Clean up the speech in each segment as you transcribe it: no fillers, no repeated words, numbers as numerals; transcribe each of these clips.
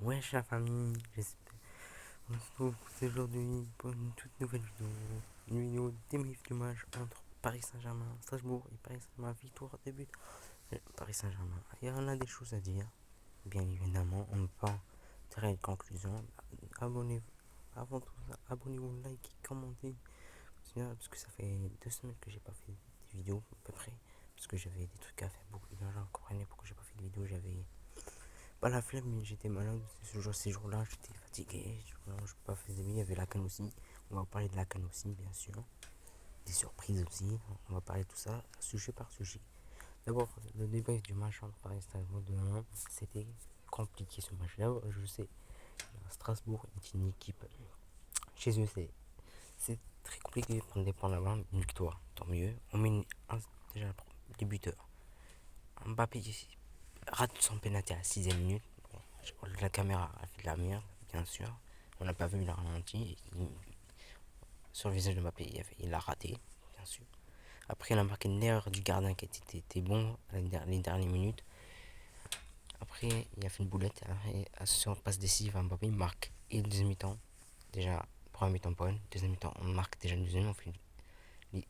Wesh la famille, j'espère. On se retrouve aujourd'hui pour une toute nouvelle vidéo. Une vidéo débrief du match entre Paris Saint-Germain, Strasbourg et Paris Saint-Germain. Victoire de but de Paris Saint-Germain. Et on a des choses à dire, bien évidemment. On ne peut pas tirer une conclusion. Abonnez-vous. Avant tout ça, abonnez-vous, likez, commentez. Parce que ça fait 2 semaines que j'ai pas fait de vidéo à peu près. Parce que j'avais des trucs à faire. Beaucoup de gens comprenaient pourquoi j'ai pas fait de vidéo. J'avais pas la flemme, mais j'étais malade ces jours-là, j'étais fatigué, je pas fait il y avait la canne aussi, on va parler de la canne aussi, bien sûr, des surprises aussi, on va parler de tout ça, sujet par sujet. D'abord, le débrief du match entre Paris et Strasbourg de 1, c'était compliqué ce match-là, je sais, Strasbourg est une équipe, chez eux c'est très compliqué de prendre des points là-bas, une victoire, tant mieux, on met déjà les buteurs, Mbappé rate son penalty à la 6ème minute. Bon, la caméra a fait de la merde, bien sûr. On n'a pas vu le ralenti. Sur le visage de Mbappé, il a raté, bien sûr. Après, il a marqué une erreur du gardien qui était bon les dernières minutes. Après, il a fait une boulette. Et sur passe décisive, Mbappé marque. Et le deuxième mi-temps, déjà, premier mi-temps bonne. Deuxième mi-temps, on marque déjà le deuxième. On fait les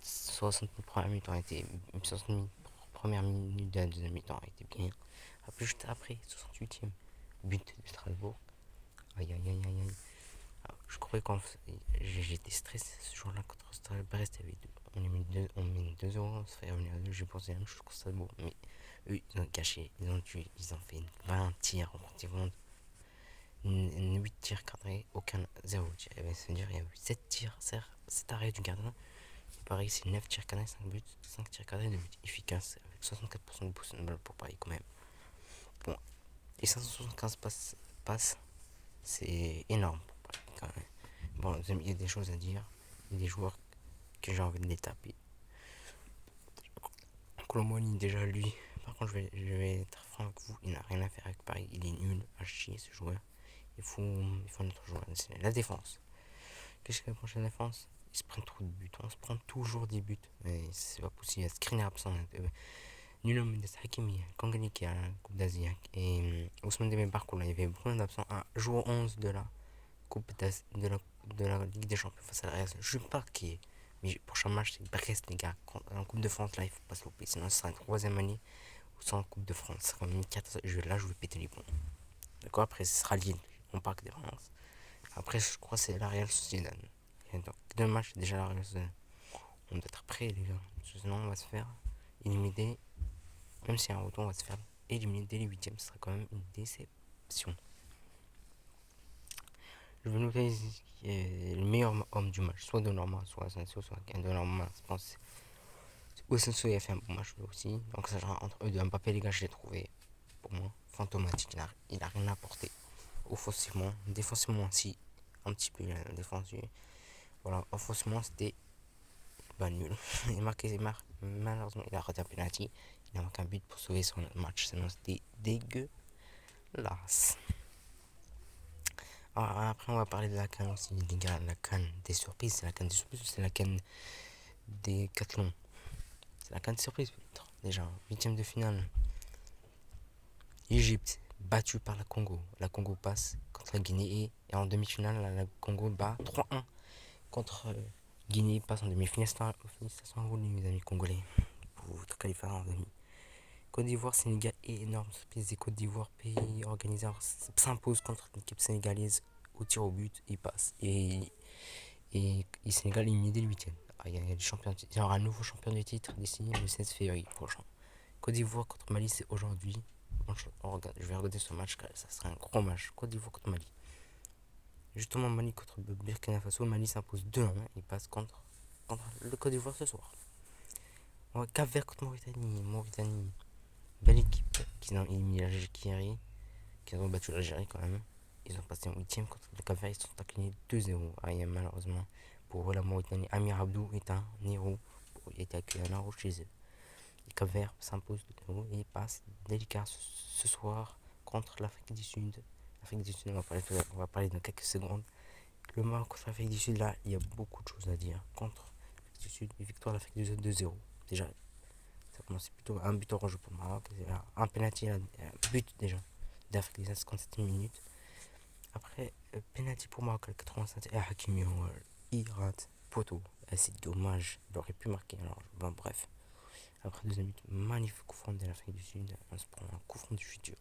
60 premières minutes ont été 60 premières minutes de la deuxième mi-temps a été bien. Après, juste après, 68ème but de Strasbourg. Aïe aïe aïe aïe aïe. Je croyais qu'on. J'étais stressé ce jour-là contre Brest. On met 2-0, on se fait revenir à 2. J'ai pensé la même chose contre Strasbourg. Mais eux, ils ont caché, ils ont tué, ils ont fait 20 tirs en pratiquement 8 tirs cadrés, aucun 0 tir. C'est-à-dire il y a eu 7 tirs, 7 arrêts du gardien. Pareil, c'est 9 tirs cadrés, 5 buts, 5 tirs cadrés, 2 buts efficaces, avec 64% de possession de balle pour Paris quand même. Bon, et 575 passes, c'est énorme pour Paris quand même. Bon, il y a des choses à dire, il y a des joueurs que j'ai envie de les taper. Colomboigny, déjà lui, par contre, je vais être franc avec vous, il n'a rien à faire avec Paris, il est nul à chier ce joueur. Il faut un autre joueur. C'est la défense. Qu'est-ce que la prochaine défense? Ils se prennent trop de buts. On se prend toujours des buts. Mais c'est pas possible. Skriniar absent. Nuno Mendes, Hakimi, Kangani qui est à la Coupe d'Asie. Et Ousmane Dembélé parcours. Il y avait beaucoup d'absents. Un jour 11 de la Coupe de la Ligue des Champions face à la Real. Je sais pas qui est. Mais prochain match, c'est Brest, les gars. En Coupe de France, là, il faut pas se louper. Sinon, ce sera une troisième année sans Coupe de France. C'est comme une 4. Là, je vais péter les plombs. D'accord? Après, ce sera Lille. On Parc des Princes. Après, je crois que c'est la Real Sociedad. Et donc, 2 matchs, déjà la Real Sociedad. On doit être prêts, les gars. Sinon, on va se faire éliminer. Même si y a un retour, on va se faire éliminer dès les huitièmes. Ce sera quand même une déception. Je vais noter qui est le meilleur homme du match. Soit Donnarumma, soit Asensio, soit Donnarumma. Je pense que Asensio a fait un bon match aussi. Donc, ça sera entre eux deux. Mbappé, les gars, je l'ai trouvé, pour moi, fantomatique. Il a rien apporté. Offensivement, défensivement, si. Un petit peu défendu. Voilà, offensivement, c'était nul. Malheureusement, il a raté un penalty. Il a marqué un but pour sauver son match. Sinon, c'était dégueulasse. Alors, après, on va parler de la canne aussi, les gars. La canne des surprises. C'est la canne des surprises ou c'est la canne des cathlons? C'est la canne des surprises, peut-être. Déjà, huitième de finale. Égypte, battue par la Congo. La Congo passe contre la Guinée. Et en demi-finale, la Congo bat 3-1 contre Guinée. Passe en demi-finale. Félicitations à vous, les amis congolais, pour votre qualifier en demi. Côte d'Ivoire, Sénégal est énorme. Surprise des Côte d'Ivoire, pays organisateur, s'impose contre l'équipe sénégalaise au tir au but. Il passe. Et Sénégal est éliminé dès le 8ème. Il y aura un nouveau champion du titre d'ici le 16 février prochain. Côte d'Ivoire contre Mali, c'est aujourd'hui. Je vais regarder ce match, car ça sera un gros match. Côte d'Ivoire contre Mali. Justement, Mali contre Burkina Faso. Mali s'impose 2-1. Il passe contre le Côte d'Ivoire ce soir. Cap-Vert contre Mauritanie. Belle équipe qui ont éliminé l'Algérie, qui ont battu l'Algérie quand même. Ils ont passé en 8ème contre le Cap-Vert, ils sont inclinés 2-0. Malheureusement pour la Mauritanie, Amir Abdou est un héros. Il a été accueilli un héros chez eux. Le Cap-Vert s'impose 2-0 et passe délicat ce soir contre l'Afrique du Sud. L'Afrique du Sud, on va parler dans quelques secondes. Le Maroc contre l'Afrique du Sud, là, il y a beaucoup de choses à dire. Contre l'Afrique du Sud, une victoire de l'Afrique du Sud 2-0. Déjà, ça commence plutôt un but orange pour le Maroc. Un penalty, un but déjà d'Afrique des 57e minute. Après, penalty pour Maroc à la 85 et Hakimi, il rate. Poteau. C'est dommage. Il aurait pu marquer. Alors, bon, bref. Après 2 minutes, magnifique coup franc de l'Afrique du Sud. On se prend un coup franc du futur.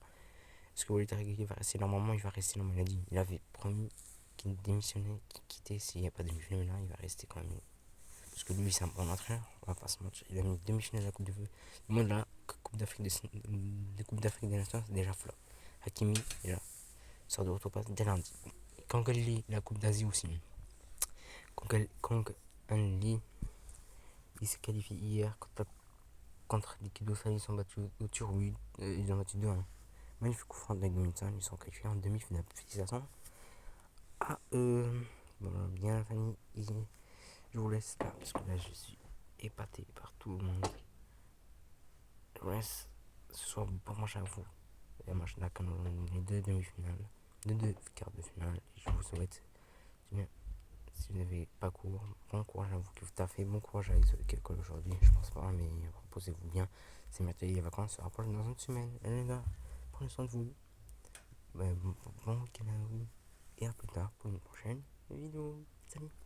Est-ce que Walter Reguilon va rester normalement? Il va rester. Non, mais il a dit. Il avait promis qu'il démissionnait, qu'il quittait. S'il n'y a pas de demi-finale, il va rester quand même. Parce que lui, c'est un bon entraîneur. On va pas se mentir. Il a mis demi-finale de la Coupe du Monde là. Coupe d'Afrique des Nations, c'est déjà flop. Hakimi, il a sort de autopasse dès lundi. Kangali, la Coupe d'Asie aussi. Kangali, il s'est qualifié hier contre l'équipe d'Australie. Ils sont battus au tir, oui. Ils ont battu 2-1. Magnifique coup franc de la demi-finale. Ils sont qualifiés en demi-finale. Félicitations. Ah, bon, bien la famille. Je vous laisse là parce que là je suis épaté par tout le monde. Je vous laisse ce soir pour manger à vous. Et moi je suis là comme les 2 demi-finales, les 2 quarts de finale. Et je vous souhaite, si vous n'avez pas cours, bon courage à vous qui vous taffez, bon courage à ceux qui école aujourd'hui. Je pense pas, mais reposez-vous bien. C'est bientôt les vacances, ça rapproche dans une semaine. Et les gars, prenez soin de vous. Bon week-end à vous. Et à plus tard pour une prochaine vidéo. Salut!